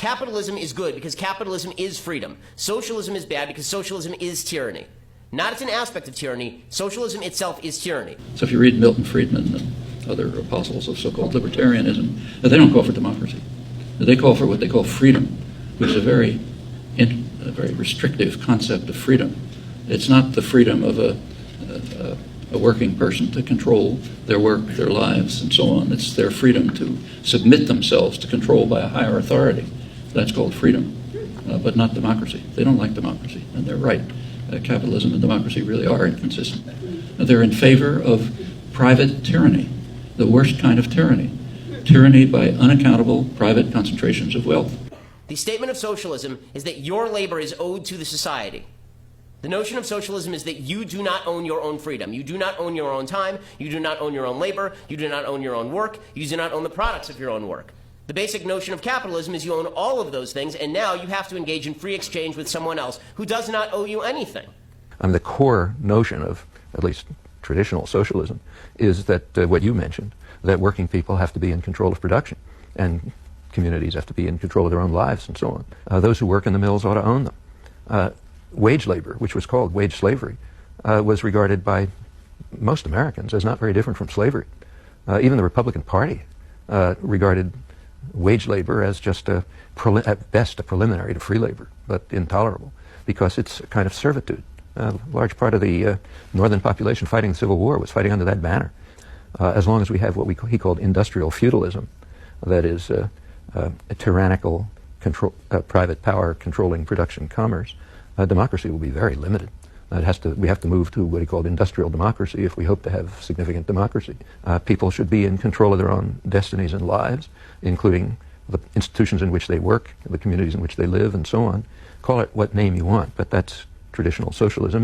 Capitalism is good because capitalism is freedom. Socialism is bad because socialism is tyranny. Not as an aspect of tyranny, socialism itself is tyranny. So if you read Milton Friedman and other apostles of so-called libertarianism, they don't call for democracy. They call for what they call freedom, which is a very restrictive concept of freedom. It's not the freedom of a working person to control their work, their lives, and so on. It's their freedom to submit themselves to control by a higher authority. That's called freedom, but not democracy. They don't like democracy, and they're right. Capitalism and democracy really are inconsistent. They're in favor of private tyranny, the worst kind of tyranny. Tyranny by unaccountable private concentrations of wealth. The statement of socialism is that your labor is owed to the society. The notion of socialism is that you do not own your own freedom. You do not own your own time. You do not own your own labor. You do not own your own work. You do not own the products of your own work. The basic notion of capitalism is you own all of those things, and now you have to engage in free exchange with someone else who does not owe you anything. The core notion of, at least traditional socialism, is that what you mentioned, that working people have to be in control of production, and communities have to be in control of their own lives, and so on. Those who work in the mills ought to own them. Wage labor, which was called wage slavery, was regarded by most Americans as not very different from slavery. Even the Republican Party regarded wage labor as just at best a preliminary to free labor, but intolerable, because it's a kind of servitude. A large part of the northern population fighting the Civil War was fighting under that banner. As long as we have what he called industrial feudalism, that is a tyrannical private power controlling production commerce, democracy will be very limited. We have to move to what he called industrial democracy if we hope to have significant democracy. People should be in control of their own destinies and lives, including the institutions in which they work, the communities in which they live, and so on. Call it what name you want, but that's traditional socialism.